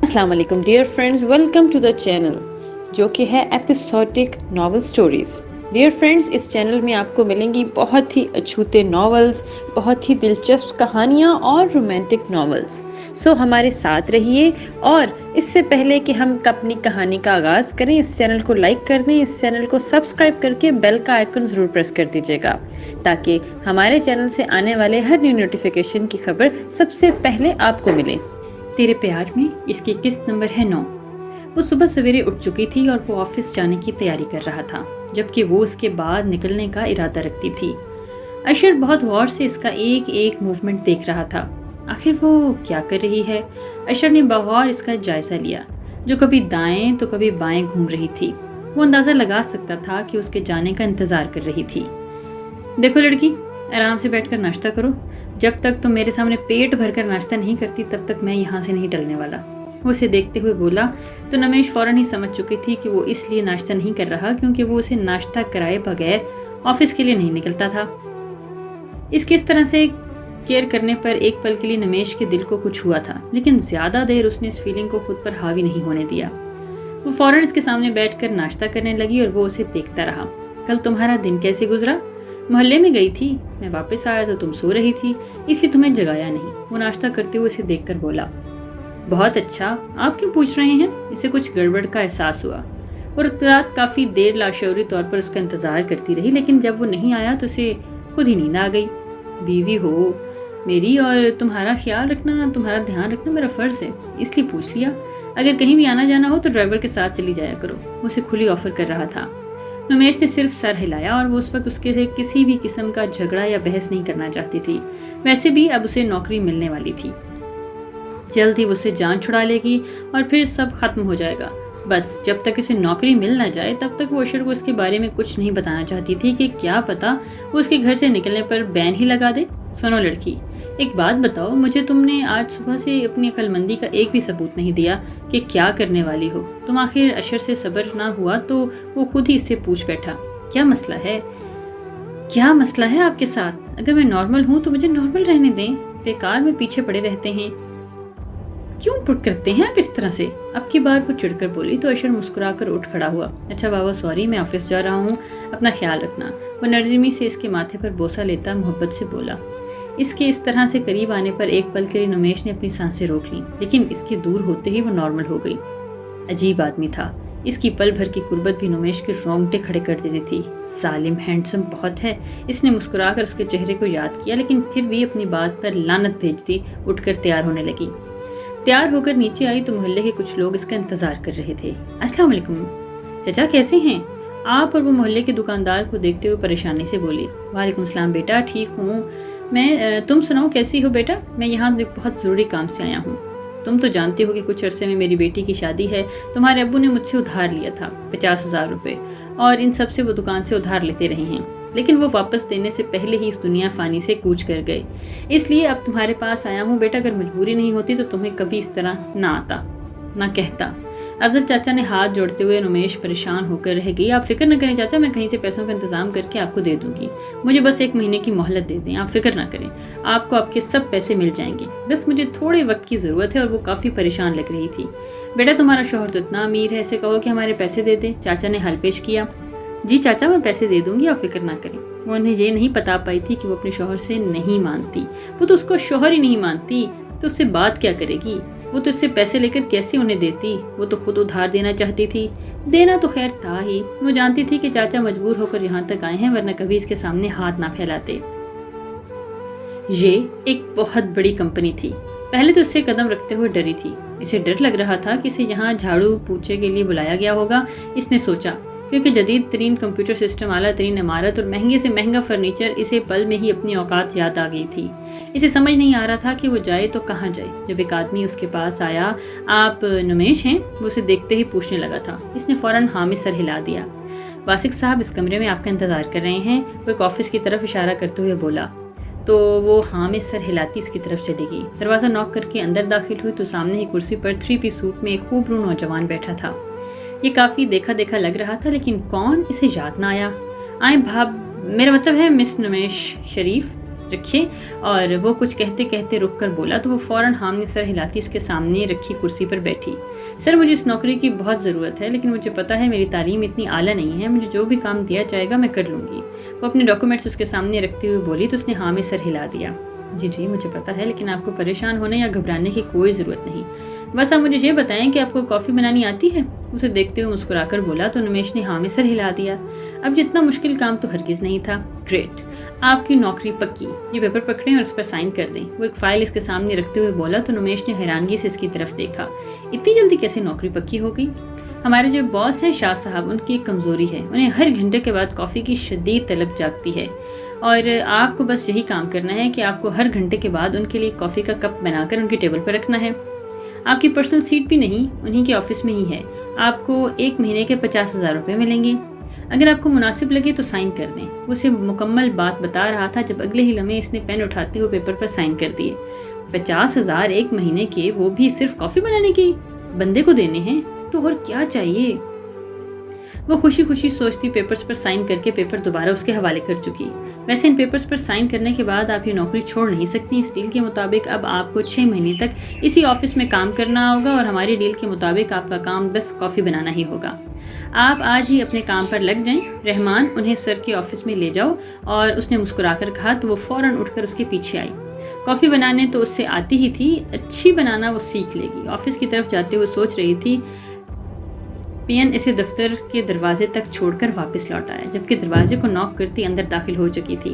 السلام علیکم dear friends, welcome to the channel جو کہ ہے episodic novel stories. Dear friends, اس چینل میں آپ کو ملیں گی بہت ہی اچھوتے ناولز، بہت ہی دلچسپ کہانیاں اور رومانٹک ناولز۔ سو ہمارے ساتھ رہیے، اور اس سے پہلے کہ ہم اپنی کہانی کا آغاز کریں، اس چینل کو لائک کر دیں، اس چینل کو سبسکرائب کر کے بیل کا آئیکن ضرور پریس کر دیجیے گا تاکہ ہمارے چینل سے آنے والے ہر نیو نوٹیفیکیشن کی خبر سب سے پہلے آپ کو ملے۔ تیرے پیار میں اس کی قسط نمبر ہے 9۔ وہ صبح سویرے اٹھ چکی تھی اور وہ آفس جانے کی تیاری کر رہا تھا، جبکہ وہ اس کے بعد نکلنے کا ارادہ رکھتی تھی۔ اشر بہت غور سے اس کا ایک ایک موومنٹ دیکھ رہا تھا۔ آخر وہ کیا کر رہی ہے؟ اشر نے بغور اس کا جائزہ لیا، جو کبھی دائیں تو کبھی بائیں گھوم رہی تھی۔ وہ اندازہ لگا سکتا تھا کہ اس کے جانے کا انتظار کر رہی تھی۔ دیکھو لڑکی، آرام سے بیٹھ کر ناشتہ کرو۔ جب تک تم میرے سامنے پیٹ بھر کر ناشتہ نہیں کرتی تب تک میں یہاں سے نہیں ٹلنے والا۔ وہ اسے دیکھتے ہوئے بولا تو نمیش فوراً ہی سمجھ چکی تھی کہ وہ اس لیے ناشتہ نہیں کر رہا کیونکہ وہ اسے ناشتہ کرائے بغیر آفس کے لیے نہیں نکلتا تھا۔ اس کے اس طرح سے کیئر کرنے پر ایک پل کے لیے نمیش کے دل کو کچھ ہوا تھا، لیکن زیادہ دیر اس نے اس فیلنگ کو خود پر حاوی نہیں ہونے دیا۔ وہ فوراً اس کے سامنے بیٹھ کر ناشتہ کرنے لگی اور وہ اسے دیکھتا رہا۔ کل تمہارا دن کیسے گزرا؟ محلے میں گئی تھی، میں واپس آیا تو تم سو رہی تھی، اس لیے تمہیں جگایا نہیں۔ وہ ناشتہ کرتے ہوئے اسے دیکھ کر بولا۔ بہت اچھا، آپ کیوں پوچھ رہے ہیں؟ اسے کچھ گڑبڑ کا احساس ہوا۔ اور رات کافی دیر لاشعوری طور پر اس کا انتظار کرتی رہی، لیکن جب وہ نہیں آیا تو اسے خود ہی نیند آ گئی۔ بیوی ہو میری اور تمہارا خیال رکھنا، تمہارا دھیان رکھنا میرا فرض ہے، اس لیے پوچھ لیا۔ اگر کہیں بھی آنا جانا ہو تو ڈرائیور کے ساتھ چلی جایا کرو۔ وہ اسے کھلی آفر کر رہا تھا۔ نمیش نے صرف سر ہلایا، اور وہ اس وقت اس کے سے کسی بھی قسم کا جھگڑا یا بحث نہیں کرنا چاہتی تھی۔ ویسے بھی اب اسے نوکری ملنے والی تھی، جلد ہی وہ اسے جان چھڑا لے گی اور پھر سب ختم ہو جائے گا۔ بس جب تک اسے نوکری مل نہ جائے تب تک وہ اشر کو اس کے بارے میں کچھ نہیں بتانا چاہتی تھی کہ کیا پتا وہ اس کے گھر سے نکلنے پر بین ہی لگا دے۔ سنو لڑکی، ایک بات بتاؤ، مجھے تم نے آج صبح سے اپنی عقل مندی کا ایک بھی ثبوت نہیں دیا کہ کیا کرنے والی ہو تم۔ آخر اشر سے صبر نہ ہوا تو وہ خود ہی اس سے پوچھ بیٹھا، کیا مسئلہ ہے؟ کیا مسئلہ ہے آپ کے ساتھ؟ اگر میں نارمل ہوں تو مجھے نارمل رہنے دیں، بیکار میں پیچھے پڑے رہتے ہیں، کیوں پٹ کرتے ہیں آپ اس طرح سے؟ اب کی بار وہ چڑھ کر بولی تو اشر مسکرا کر اٹھ کھڑا ہوا۔ اچھا بابا سوری، میں آفس جا رہا ہوں، اپنا خیال رکھنا۔ وہ نرجمی سے اس کے ماتھے پر بوسہ لیتا محبت سے بولا۔ اس کے اس طرح سے قریب آنے پر ایک پل کے لیے نمیش نے اپنی سانسیں روک لیں، لیکن اس کے دور ہوتے ہی وہ نارمل ہو گئی۔ عجیب آدمی تھا، اس کی پل بھر کی قربت بھی نمیش کے رونگٹے کھڑے کر دیتی تھی۔ ظالم ہینڈسم بہت ہے۔ اس نے مسکرا کر اس کے چہرے کو یاد کیا، لیکن پھر بھی اپنی بات پر لعنت بھیجتی اٹھ کر تیار ہونے لگی۔ تیار ہو کر نیچے آئی تو محلے کے کچھ لوگ اس کا انتظار کر رہے تھے۔ السلام علیکم چچا، کیسے ہیں آپ؟ اور وہ محلے کے دکاندار کو دیکھتے ہوئے پریشانی سے بولی۔ وعلیکم السلام بیٹا، ٹھیک ہوں میں، تم سناؤ کیسی ہو بیٹا؟ میں یہاں بہت ضروری کام سے آیا ہوں۔ تم تو جانتے ہو کہ کچھ عرصے میں میری بیٹی کی شادی ہے۔ تمہارے ابو نے مجھ سے ادھار لیا تھا 50,000 روپے، اور ان سب سے وہ دکان سے ادھار لیتے رہے ہیں، لیکن وہ واپس دینے سے پہلے ہی اس دنیا فانی سے کوچ کر گئے۔ اس لیے اب تمہارے پاس آیا ہوں بیٹا، اگر مجبوری نہیں ہوتی تو تمہیں کبھی اس طرح نہ آتا، نہ کہتا۔ افضل چاچا نے ہاتھ جوڑتے ہوئے نمیش پریشان ہو کر رہ گئی۔ آپ فکر نہ کریں چاچا، میں کہیں سے پیسوں کا انتظام کر کے آپ کو دے دوں گی، مجھے بس 1 مہینے کی مہلت دے دیں، آپ فکر نہ کریں، آپ کو آپ کے سب پیسے مل جائیں گے، بس مجھے تھوڑے وقت کی ضرورت ہے۔ اور وہ کافی پریشان لگ رہی تھی۔ بیٹا تمہارا شوہر تو اتنا امیر ہے، اسے کہو کہ ہمارے پیسے دے دے، چاچا نے حل پیش کیا۔ جی چاچا، میں پیسے دے دوں گی، آپ فکر نہ کریں۔ وہ انہیں یہ نہیں بتا پائی تھی کہ وہ اپنے شوہر سے نہیں مانتی، وہ تو اس کو شوہر ہی نہیں مانتی تو اس سے بات کیا کرے گی؟ وہ تو اس سے پیسے لے کر کیسے انہیں دیتی؟ وہ تو خود ادھار دینا چاہتی تھی، دینا تو خیر تھا ہی۔ وہ جانتی تھی کہ چاچا مجبور ہو کر یہاں تک آئے ہیں، ورنہ کبھی اس کے سامنے ہاتھ نہ پھیلاتے۔ یہ ایک بہت بڑی کمپنی تھی۔ پہلے تو اس سے قدم رکھتے ہوئے ڈری تھی، اسے ڈر لگ رہا تھا کہ اسے یہاں جھاڑو پوچھے کے لیے بلایا گیا ہوگا۔ اس نے سوچا کیونکہ جدید ترین کمپیوٹر سسٹم، اعلیٰ ترین عمارت اور مہنگے سے مہنگا فرنیچر اسے پل میں ہی اپنی اوقات یاد آ گئی تھی۔ اسے سمجھ نہیں آ رہا تھا کہ وہ جائے تو کہاں جائے۔ جب ایک آدمی اس کے پاس آیا، آپ نمیش ہیں؟ وہ اسے دیکھتے ہی پوچھنے لگا تھا۔ اس نے فوراً ہاں میں سر ہلا دیا۔ واسق صاحب اس کمرے میں آپ کا انتظار کر رہے ہیں، وہ ایک آفس کی طرف اشارہ کرتے ہوئے بولا۔ تو وہ ہاں میں سر ہلاتی اس کی طرف چلی گئی۔ دروازہ نوک کر کے اندر داخل ہوئی تو سامنے ہی کرسی پر 3 پیس سوٹ میں ایک خوب رو نوجوان بیٹھا تھا۔ یہ کافی دیکھا دیکھا لگ رہا تھا، لیکن کون، اسے یاد نہ آیا۔ آئیں بھاب، میرا مطلب ہے مس نمیش شریف۔ رکھے، اور وہ کچھ کہتے کہتے رک کر بولا تو وہ فوراً ہامنے سر ہلاتی اس کے سامنے رکھی کرسی پر بیٹھی۔ سر مجھے اس نوکری کی بہت ضرورت ہے، لیکن مجھے پتہ ہے میری تعلیم اتنی اعلیٰ نہیں ہے، مجھے جو بھی کام دیا جائے گا میں کر لوں گی۔ وہ اپنے ڈاکومنٹس اس کے سامنے رکھتے ہوئے بولی تو اس نے ہاں میں سر ہلا دیا۔ جی مجھے پتہ ہے، لیکن آپ کو پریشان ہونے یا گھبرانے کی کوئی ضرورت نہیں، بس آپ مجھے یہ بتائیں کہ آپ کو کافی بنانی آتی ہے؟ اسے دیکھتے ہوئے مسکرا کر بولا تو نمیش نے ہاں میں سر ہلا دیا۔ اب جتنا مشکل کام تو ہرگز نہیں تھا۔ گریٹ، آپ کی نوکری پکی، یہ پیپر پکڑیں اور اس پر سائن کر دیں۔ وہ ایک فائل اس کے سامنے رکھتے ہوئے بولا تو نمیش نے حیرانگی سے اس کی طرف دیکھا۔ اتنی جلدی کیسے نوکری پکی ہو گئی؟ ہمارے جو باس ہیں شاہ صاحب، ان کی ایک کمزوری ہے، انہیں ہر گھنٹے کے بعد کافی کی شدید طلب جاگتی ہے، اور آپ کو بس یہی کام کرنا ہے کہ آپ کو ہر گھنٹے کے بعد ان کے لیے کافی کا کپ بنا کر ان کی ٹیبل پر رکھنا ہے۔ آپ کی پرسنل سیٹ بھی نہیں، انہی کے آفس میں ہی ہے۔ آپ کو 1 مہینے کے 50,000 روپے ملیں گے۔ اگر آپ کو مناسب لگے تو سائن کر دیں۔ وہ اسے مکمل بات بتا رہا تھا جب اگلے ہی لمحے اس نے پین اٹھاتے ہوئے پیپر پر سائن کر دیے۔ 50,000 1 مہینے کے، وہ بھی صرف کافی بنانے کی؟ بندے کو دینے ہیں تو اور کیا چاہیے؟ وہ خوشی خوشی سوچتی پیپرز پر سائن کر کے پیپر دوبارہ اس کے حوالے کر چکی۔ ویسے ان پیپرز پر سائن کرنے کے بعد آپ یہ نوکری چھوڑ نہیں سکتی۔ اس ڈیل کے مطابق اب آپ کو 6 مہینے تک اسی آفس میں کام کرنا ہوگا، اور ہماری ڈیل کے مطابق آپ کا کام بس کافی بنانا ہی ہوگا۔ آپ آج ہی اپنے کام پر لگ جائیں۔ رحمان، انہیں سر کے آفس میں لے جاؤ۔ اور اس نے مسکرا کر کہا تو وہ فوراً اٹھ کر اس کے پیچھے آئی۔ کافی بنانے تو اس سے آتی ہی تھی، اچھی بنانا وہ سیکھ لے گی۔ آفس کی طرف جاتے ہوئے سوچ رہی تھی، پین اسے دفتر کے دروازے تک چھوڑ کر واپس لوٹ آیا، جبکہ دروازے کو ناک کرتی اندر داخل ہو چکی تھی۔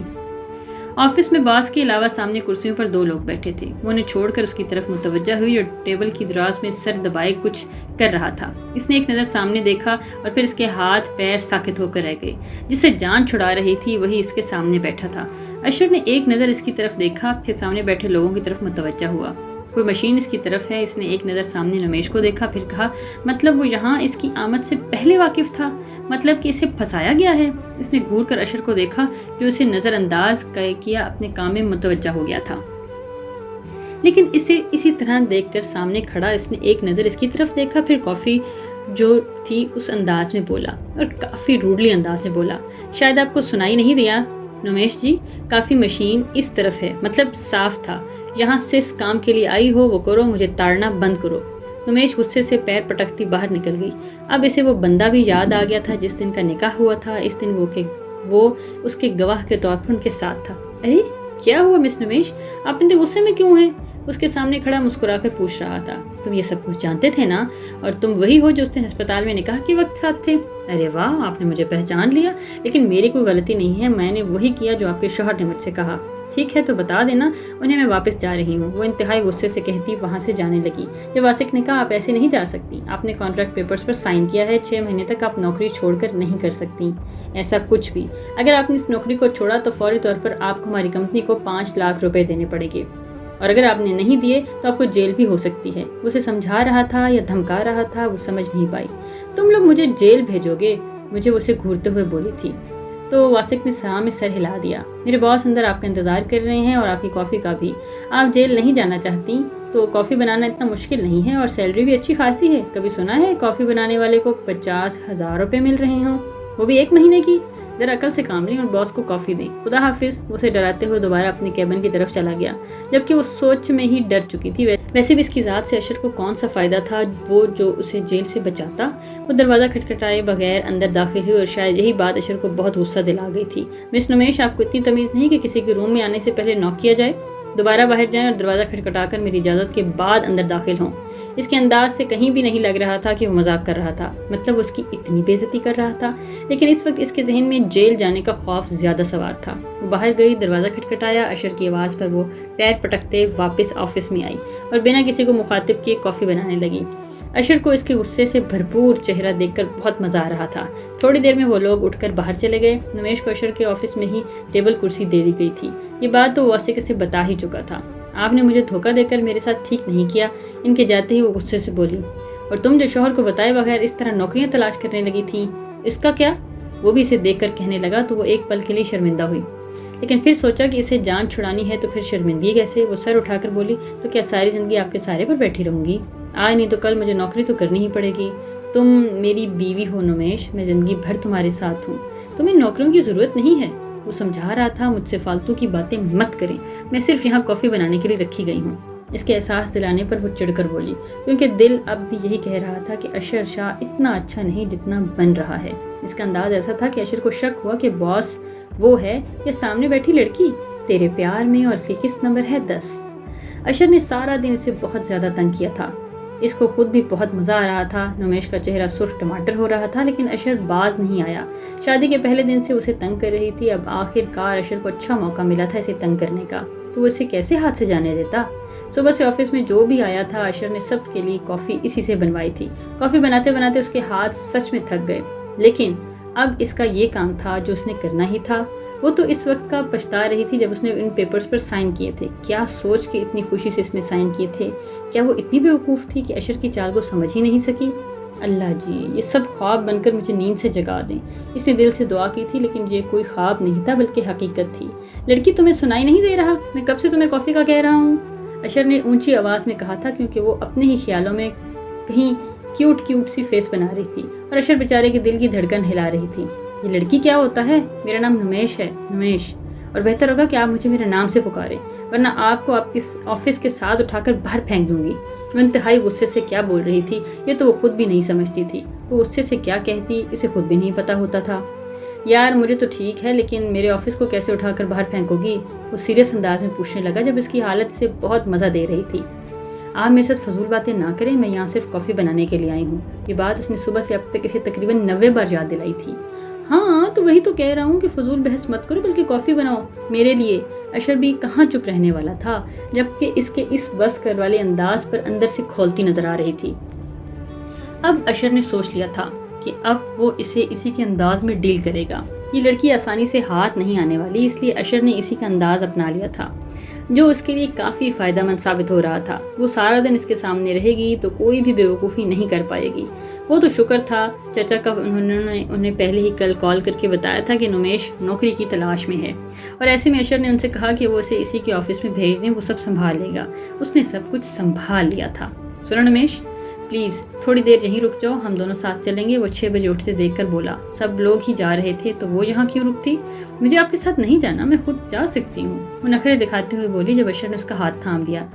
آفس میں باس کے علاوہ سامنے کرسیوں پر 2 لوگ بیٹھے تھے۔ وہ انہیں چھوڑ کر اس کی طرف متوجہ ہوئی اور ٹیبل کی دراز میں سر دبائے کچھ کر رہا تھا۔ اس نے ایک نظر سامنے دیکھا اور پھر اس کے ہاتھ پیر ساکت ہو کر رہ گئے۔ جسے جان چھڑا رہی تھی وہی اس کے سامنے بیٹھا تھا۔ اشر نے ایک نظر اس کی طرف دیکھا، پھر سامنے بیٹھے لوگوں کی طرف متوجہ ہوا۔ کوئی مشین اس کی طرف ہے۔ اس نے ایک نظر سامنے نمیش کو دیکھا، پھر کہا، مطلب وہ یہاں اس کی آمد سے پہلے واقف تھا، مطلب کہ اسے پھنسایا گیا ہے۔ اس نے گھور کر اشر کو دیکھا جو اسے نظر انداز کیا اپنے کام میں متوجہ ہو گیا تھا، لیکن اسے اسی طرح دیکھ کر سامنے کھڑا اس نے ایک نظر اس کی طرف دیکھا، پھر کافی جو تھی اس انداز میں بولا، اور کافی روڈلی انداز میں بولا، شاید آپ کو سنائی نہیں دیا نمیش جی، کافی مشین اس طرف ہے، مطلب صاف تھا، یہاں سے اس کام کے لیے آئی ہو وہ کرو، مجھے تاڑنا بند کرو۔ نمیش غصے سے پیر پٹکتی باہر نکل گئی۔ اب اسے وہ بندہ بھی یاد آ گیا تھا جس دن کا نکاح ہوا تھا۔ اس دن وہ اس کے گواہ کے طور پر ان کے ساتھ تھا۔ ارے کیا ہوا مس نمیش، آپ اتنے غصے میں کیوں ہیں؟ اس کے سامنے کھڑا مسکرا کر پوچھ رہا تھا۔ تم یہ سب کچھ جانتے تھے نا، اور تم وہی ہو جو اس دن ہسپتال میں نکاح کے وقت ساتھ تھے؟ ارے واہ، آپ نے مجھے پہچان لیا، لیکن میری کوئی غلطی نہیں ہے، میں نے وہی کیا جو آپ کے شوہر نے مجھ سے کہا۔ ٹھیک ہے تو بتا دینا انہیں میں واپس جا رہی ہوں، وہ انتہائی غصے سے کہتی وہاں سے جانے لگی۔ جب واسق نے کہا، آپ ایسے نہیں جا سکتی، آپ نے کانٹریکٹ پیپرز پر سائن کیا ہے، 6 مہینے تک آپ نوکری چھوڑ کر نہیں کر سکتی ایسا کچھ بھی۔ اگر آپ نے اس نوکری کو چھوڑا تو فوری طور پر آپ کو ہماری کمپنی کو 5 لاکھ روپے دینے پڑیں گے، اور اگر آپ نے نہیں دیے تو آپ کو جیل بھی ہو سکتی ہے۔ وہ اسے سمجھا رہا تھا یا دھمکا رہا تھا وہ سمجھ نہیں پائی۔ تم لوگ مجھے جیل بھیجو گے، مجھے اسے گھورتے ہوئے بولی تھی۔ تو واسق نے سلام میں سر ہلا دیا۔ میرے باس اندر آپ کا انتظار کر رہے ہیں، اور آپ کی کافی کا بھی۔ آپ جیل نہیں جانا چاہتی تو کافی بنانا اتنا مشکل نہیں ہے، اور سیلری بھی اچھی خاصی ہے۔ کبھی سنا ہے کافی بنانے والے کو 50,000 روپے مل رہے ہوں، وہ بھی 1 مہینے کی؟ ذرا عقل سے کام لیں اور باس کو کافی دیں۔ خدا حافظ۔ وہ اسے ڈراتے ہوئے دوبارہ اپنے کیبن کی طرف چلا گیا، جبکہ وہ سوچ میں ہی ڈر چکی تھی۔ ویسے بھی اس کی ذات سے اشر کو کون سا فائدہ تھا وہ جو اسے جیل سے بچاتا۔ وہ دروازہ کھٹکھٹائے بغیر اندر داخل ہوئی، اور شاید یہی بات اشر کو بہت غصہ دلا گئی تھی۔ مس نمیش، آپ کو اتنی تمیز نہیں کہ کسی کے روم میں آنے سے پہلے ناک کیا جائے؟ دوبارہ باہر جائیں اور دروازہ کھٹکھٹا کر میری اجازت کے بعد اندر داخل ہوں۔ اس کے انداز سے کہیں بھی نہیں لگ رہا تھا کہ وہ مذاق کر رہا تھا، مطلب وہ اس کی اتنی بے عزتی کر رہا تھا، لیکن اس وقت اس کے ذہن میں جیل جانے کا خوف زیادہ سوار تھا۔ وہ باہر گئی، دروازہ کھٹکھٹایا، اشر کی آواز پر وہ پیر پٹکتے واپس آفس میں آئی اور بنا کسی کو مخاطب کیے کافی بنانے لگی۔ اشر کو اس کے غصے سے بھرپور چہرہ دیکھ کر بہت مزہ آ رہا تھا۔ تھوڑی دیر میں وہ لوگ اٹھ کر باہر چلے گئے۔ نمیش کو اشر کے آفس میں ہی ٹیبل کرسی دے دی گئی تھی۔ یہ بات تو واسق سے بتا ہی چکا تھا۔ آپ نے مجھے دھوکہ دے کر میرے ساتھ ٹھیک نہیں کیا، ان کے جاتے ہی وہ غصے سے بولی، اور تم جو شوہر کو بتائے بغیر اس طرح نوکریاں تلاش کرنے لگی تھی، اس کا کیا؟ وہ بھی اسے دیکھ کر کہنے لگا تو وہ ایک پل کے لیے شرمندہ ہوئی، لیکن پھر سوچا کہ اسے جان چھڑانی ہے تو پھر شرمندگی کیسے؟ وہ سر اٹھا کر بولی، تو کیا ساری زندگی آپ کے سہارے پر بیٹھی رہوں گی؟ آج نہیں تو کل مجھے نوکری تو کرنی ہی پڑے گی۔ تم میری بیوی ہو نمیش، میں زندگی بھر تمہارے ساتھ ہوں، تمہیں نوکریوں کی ضرورت نہیں ہے۔ وہ سمجھا رہا تھا مجھ سے فالتو کی باتیں مت کریں، میں صرف یہاں کافی بنانے کے لیے رکھی گئی ہوں۔ اس کے احساس دلانے پر وہ چڑھ کر بولی، کیونکہ دل اب بھی یہی کہہ رہا تھا کہ اشر شاہ اتنا اچھا نہیں جتنا بن رہا ہے۔ اس کا انداز ایسا تھا کہ اشر کو شک ہوا کہ باس وہ ہے یا سامنے بیٹھی لڑکی۔ تیرے پیار میں اور اس کی قسط نمبر ہے 10۔ اشر نے سارا دن اسے بہت زیادہ تنگ کیا تھا۔ اس کو خود بھی بہت مزہ آ رہا تھا۔ نمیش کا چہرہ سرخ ٹماٹر ہو رہا تھا، لیکن اشر باز نہیں آیا۔ شادی کے پہلے دن سے اسے تنگ کر رہی تھی، اب آخر کار اشر کو اچھا موقع ملا تھا اسے تنگ کرنے کا، تو وہ اسے کیسے ہاتھ سے جانے دیتا؟ صبح سے آفس میں جو بھی آیا تھا اشر نے سب کے لیے کافی اسی سے بنوائی تھی۔ کافی بناتے بناتے اس کے ہاتھ سچ میں تھک گئے، لیکن اب اس کا یہ کام تھا جو اس نے کرنا ہی تھا۔ وہ تو اس وقت کا پچھتا رہی تھی جب اس نے ان پیپرز پر سائن کیے تھے۔ کیا سوچ کے اتنی خوشی سے اس نے سائن کیے تھے؟ کیا وہ اتنی بیوقوف تھی کہ اشر کی چال کو سمجھ ہی نہیں سکی؟ اللہ جی، یہ سب خواب بن کر مجھے نیند سے جگا دیں۔ اس نے دل سے دعا کی تھی، لیکن یہ کوئی خواب نہیں تھا بلکہ حقیقت تھی۔ لڑکی تمہیں سنائی نہیں دے رہا؟ میں کب سے تمہیں کافی کا کہہ رہا ہوں؟ اشر نے اونچی آواز میں کہا تھا، کیونکہ وہ اپنے ہی خیالوں میں کہیں کیوٹ سی فیس بنا رہی تھی اور اشر بیچارے کے دل کی دھڑکن ہلا رہی تھی۔ یہ لڑکی کیا ہوتا ہے؟ میرا نام نمیش ہے، نمیش، اور بہتر ہوگا کہ آپ مجھے میرے نام سے پکاریں، ورنہ آپ کو آپ کے آفس کے ساتھ اٹھا کر باہر پھینک دوں گی۔ وہ انتہائی غصے سے کیا بول رہی تھی یہ تو وہ خود بھی نہیں سمجھتی تھی۔ وہ غصے سے کیا کہتی اسے خود بھی نہیں پتا ہوتا تھا۔ یار مجھے تو ٹھیک ہے، لیکن میرے آفس کو کیسے اٹھا کر باہر پھینکو گی؟ وہ سیریس انداز میں پوچھنے لگا جب اس کی حالت سے بہت مزہ دے رہی تھی۔ آپ میرے ساتھ فضول باتیں نہ کریں، میں یہاں صرف کافی بنانے کے لیے آئی ہوں۔ یہ بات اس نے صبح سے اب تک اسے تقریباً 90 بار یاد دلائی تھی۔ ہاں تو وہی تو کہہ رہا ہوں کہ فضول بحث مت کرو بلکہ کافی بناؤ میرے لیے۔ اشر بھی کہاں چپ رہنے والا تھا، جبکہ اس کے اس بس کر والے انداز پر اندر سے کھولتی نظر آ رہی تھی۔ اب اشر نے سوچ لیا تھا کہ اب وہ اسے اسی کے انداز میں ڈیل کرے گا۔ یہ لڑکی آسانی سے ہاتھ نہیں آنے والی، اس لیے اشر نے اسی کا انداز اپنا لیا تھا جو اس کے لیے کافی فائدہ مند ثابت ہو رہا تھا۔ وہ سارا دن اس کے سامنے رہے گی تو کوئی بھی بیوقوفی نہیں کر پائے گی۔ وہ تو شکر تھا چچا کا انہیں پہلے ہی کل کال کر کے بتایا تھا کہ نمیش نوکری کی تلاش میں ہے، اور ایسے میں اشر نے ان سے کہا کہ وہ اسے اسی کے آفس میں بھیج دیں، وہ سب سنبھال لے گا۔ اس نے سب کچھ سنبھال لیا تھا۔ سنو نمیش، پلیز تھوڑی دیر یہیں رک جاؤ، ہم دونوں ساتھ چلیں گے۔ وہ 6 بجے اٹھتے دیکھ کر بولا۔ سب لوگ ہی جا رہے تھے تو وہ یہاں کیوں رکتی؟ مجھے آپ کے ساتھ نہیں جانا، میں خود جا سکتی ہوں، وہ نخرے دکھاتے ہوئے بولی جب اشر نے اس کا ہاتھ تھام لیا۔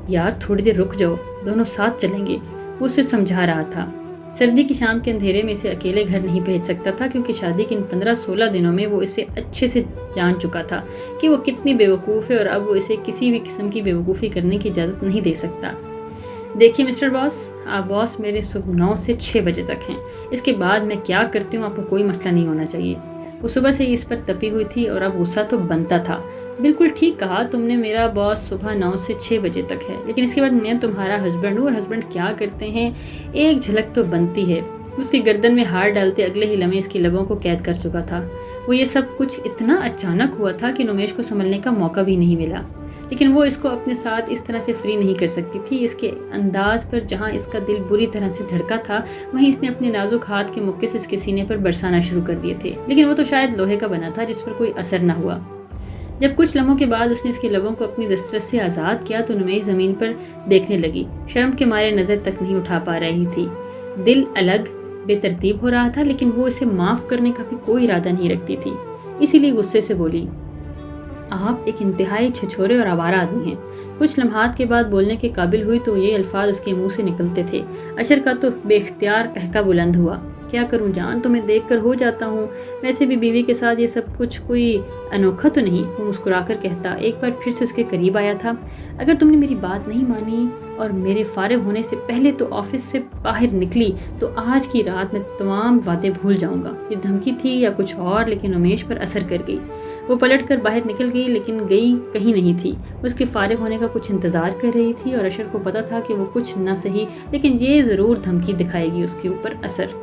یار تھوڑی دیر رک جاؤ، دونوں ساتھ چلیں گے، وہ اسے سمجھا رہا تھا۔ سردی کی شام کے اندھیرے میں اسے اکیلے گھر نہیں بھیج سکتا تھا، کیونکہ شادی کے ان 15-16 دنوں میں وہ اسے اچھے سے جان چکا تھا کہ وہ کتنی بیوقوف ہے، اور اب وہ اسے کسی بھی قسم کی بیوقوفی کرنے کی اجازت نہیں دے سکتا۔ دیکھیے مسٹر باس، آپ باس میرے صبح 9 سے 6 بجے تک ہیں، اس کے بعد میں کیا کرتی ہوں آپ کو کوئی مسئلہ نہیں ہونا چاہیے۔ وہ صبح سے ہی اس پر تپی ہوئی تھی اور اب غصہ تو بنتا تھا۔ بالکل ٹھیک کہا تم نے، میرا باس صبح 9 سے 6 بجے تک ہے، لیکن اس کے بعد میں تمہارا ہسبینڈ ہوں، اور ہسبینڈ کیا کرتے ہیں ایک جھلک تو بنتی ہے۔ اس کی گردن میں ہار ڈالتے اگلے ہی لمحے اس کی لبوں کو قید کر چکا تھا۔ وہ یہ سب کچھ اتنا اچانک ہوا تھا کہ نمیش کو سنبھلنے کا موقع بھی نہیں ملا، لیکن وہ اس کو اپنے ساتھ اس طرح سے فری نہیں کر سکتی تھی۔ اس کے انداز پر جہاں اس کا دل بری طرح سے دھڑکا تھا، وہیں اس نے اپنے نازک ہاتھ کے مکے سے اس کے سینے پر برسانا شروع کر دیے تھے، لیکن وہ تو شاید لوہے کا بنا تھا جس پر کوئی اثر نہ ہوا۔ جب کچھ لمحوں کے بعد اس نے اس کے لبوں کو اپنی دسترس سے آزاد کیا تو نمیش زمین پر دیکھنے لگی، شرم کے مارے نظر تک نہیں اٹھا پا رہی تھی۔ دل الگ بے ترتیب ہو رہا تھا، لیکن وہ اسے معاف کرنے کا بھی کوئی ارادہ نہیں رکھتی تھی، اسی لیے غصے سے بولی، آپ ایک انتہائی چھچورے اور آوارہ آدمی ہیں۔ کچھ لمحات کے بعد بولنے کے قابل ہوئی تو یہ الفاظ اس کے منہ سے نکلتے تھے۔ اشر کا تو بے اختیار قہقہ بلند ہوا۔ کیا کروں جان، تمہیں دیکھ کر ہو جاتا ہوں، ویسے بھی بیوی کے ساتھ یہ سب کچھ کوئی انوکھا تو نہیں، وہ مسکرا کر کہتا۔ ایک بار پھر سے اس کے قریب آیا تھا۔ اگر تم نے میری بات نہیں مانی اور میرے فارغ ہونے سے پہلے تو آفس سے باہر نکلی تو آج کی رات میں تمام باتیں بھول جاؤں گا۔ یہ دھمکی تھی یا کچھ اور، لیکن امیش پر اثر کر گئی۔ وہ پلٹ کر باہر نکل گئی، لیکن گئی کہیں نہیں تھی۔ اس کے فارغ ہونے کا کچھ انتظار کر رہی تھی، اور اشر کو پتا تھا کہ وہ کچھ نہ صحیح لیکن یہ ضرور دھمکی دکھائے گی اس کے اوپر اثر۔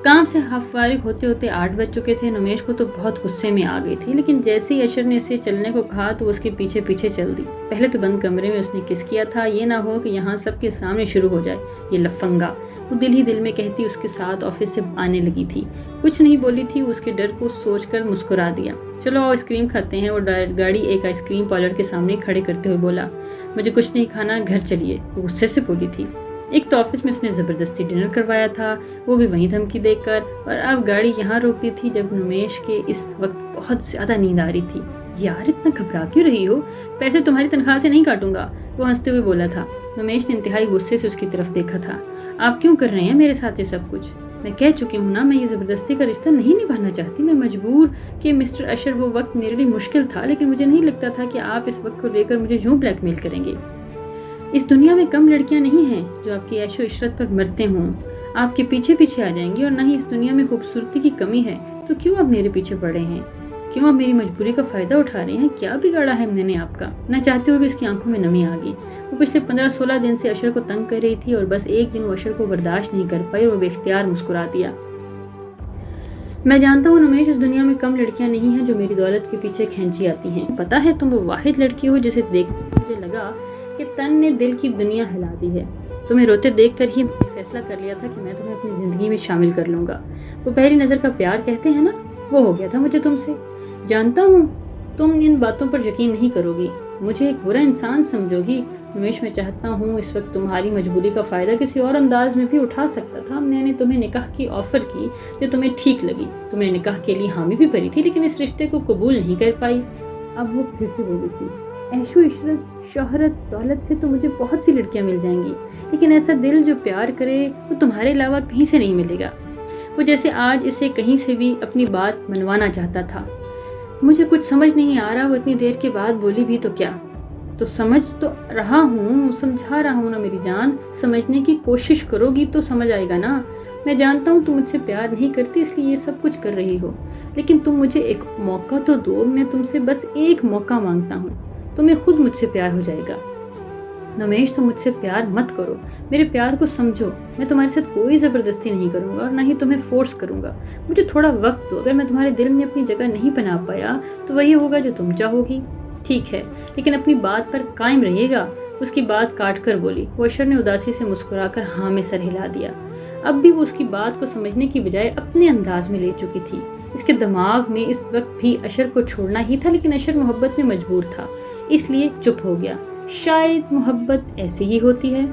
کام سے فارغ ہوتے ہوتے 8 بج چکے تھے۔ نمیش کو تو بہت غصے میں آ گئی تھی، لیکن جیسے ہی اشر نے اسے چلنے کو کہا تو وہ اس کے پیچھے پیچھے چل دی۔ پہلے تو بند کمرے میں اس نے کس کیا تھا، یہ نہ ہو کہ یہاں سب کے سامنے شروع ہو جائے یہ لفنگا، وہ دل ہی دل میں کہتی اس کے ساتھ آفس سے آنے لگی تھی۔ کچھ نہیں بولی تھی، وہ اس کے ڈر کو سوچ کر مسکرا دیا۔ چلو آؤ آئس کریم کھاتے ہیں، وہ گاڑی ایک آئس کریم پارلر کے سامنے کھڑے کرتے ہوئے بولا۔ مجھے کچھ نہیں کھانا، گھر چلیے، وہ غصے سے بولی تھی۔ ایک تو آفس میں اس نے زبردستی ڈنر کروایا تھا، وہ بھی وہیں دھمکی دے کر، اور اب گاڑی یہاں روکتی تھی جب نمیش کے اس وقت بہت زیادہ نیند آ رہی تھی۔ یار اتنا گھبرا کیوں رہی ہو؟ پیسے تمہاری تنخواہ سے نہیں کاٹوں گا، وہ ہنستے ہوئے بولا تھا۔ رمیش نے انتہائی غصے سے اس کی طرف دیکھا تھا۔ آپ کیوں کر رہے ہیں میرے ساتھ یہ سب کچھ؟ میں کہہ چکی ہوں نا، میں یہ زبردستی کا رشتہ نہیں نبھانا چاہتی، میں مجبور کہ مسٹر اشر وہ وقت میرے لیے مشکل تھا، لیکن مجھے نہیں لگتا تھا کہ آپ اس وقت کو لے کر مجھے یوں بلیک میل کریں گے۔ اس دنیا میں کم لڑکیاں نہیں ہیں جو آپ کی عیش و عشرت پر مرتے ہوں، آپ کے پیچھے پیچھے آ جائیں گی، اور نہ ہی اس دنیا میں خوبصورتی کی کمی ہے، تو کیوں آپ میرے پیچھے پڑے ہیں؟ کیوں آپ میری مجبوری کا فائدہ اٹھا رہے ہیں؟ کیا بگاڑا ہے میں نے آپ کا؟ نہ چاہتے ہوئے بھی اس کی آنکھوں میں نمی آ گئی۔ وہ پچھلے 15-16 دن سے اشر کو تنگ کر رہی تھی، اور بس ایک دن وہ اشر کو برداشت نہیں کر پائی اور وہ بے اختیار مسکرا دیا۔ میں جانتا ہوں رمیش، اس دنیا میں کم لڑکیاں نہیں ہیں جو میری دولت کے پیچھے کھینچی آتی ہیں۔ پتہ ہے تم وہ واحد لڑکی ہو جسے دیکھ کر مجھے لگا کہ تن نے دل کی دنیا ہلا دی ہے۔ تمہیں روتے دیکھ کر ہی میں نے فیصلہ کر لیا تھا کہ میں تمہیں اپنی زندگی میں شامل کر لوں گا۔ وہ پہلی نظر کا پیار کہتے ہیں نا، وہ ہو گیا تھا مجھے تم سے۔ جانتا ہوں تم ان باتوں پر یقین نہیں کرو گی، مجھے ایک برا انسان سمجھو گی رمیش، میں چاہتا ہوں اس وقت تمہاری مجبوری کا فائدہ کسی اور انداز میں بھی اٹھا سکتا تھا۔ میں نے تمہیں نکاح کی آفر کی جو تمہیں ٹھیک لگی، تمہیں نکاح کے لیے حامی بھی بھری تھی، لیکن اس رشتے کو قبول نہیں کر پائی۔ اب وہ پھر سے بولی تھی، عیش و عشرت، شہرت، دولت سے تو مجھے بہت سی لڑکیاں مل جائیں گی، لیکن ایسا دل جو پیار کرے وہ تمہارے علاوہ کہیں سے نہیں ملے گا۔ وہ جیسے آج اسے کہیں سے بھی اپنی بات منوانا چاہتا تھا۔ مجھے کچھ سمجھ نہیں آ رہا، وہ اتنی دیر کے بعد بولی بھی تو کیا؟ تو سمجھ تو رہا ہوں، سمجھا رہا ہوں نا میری جان، سمجھنے کی کوشش کرو گی تو سمجھ آئے گا نا۔ میں جانتا ہوں تم مجھ سے پیار نہیں کرتی، اس لیے یہ سب کچھ کر رہی ہو، لیکن تم مجھے ایک موقع تو دو، میں تم سے بس ایک موقع مانگتا ہوں، تمہیں خود مجھ سے پیار ہو جائے گا۔ رمیش تم مجھ سے پیار مت کرو، میرے پیار کو سمجھو، میں تمہارے ساتھ کوئی زبردستی نہیں کروں گا اور نہ ہی تمہیں فورس کروں گا۔ مجھے تھوڑا وقت دو، اگر میں تمہارے دل میں اپنی جگہ نہیں بنا پایا تو وہی ہوگا جو تم چاہو گی۔ ٹھیک ہے، لیکن اپنی بات پر قائم رہیے گا۔ اس کی بات کاٹ کر بولی۔ وہ اشر نے اداسی سے مسکرا کر ہاں میں سر ہلا دیا۔ اب بھی وہ اس کی بات کو سمجھنے کی بجائے اپنے انداز میں لے چکی تھی۔ اس کے دماغ میں اس وقت بھی اشر کو چھوڑنا ہی تھا، لیکن اشر محبت میں مجبور تھا، اس لیے چپ ہو گیا۔ شاید محبت ایسی ہی ہوتی ہے۔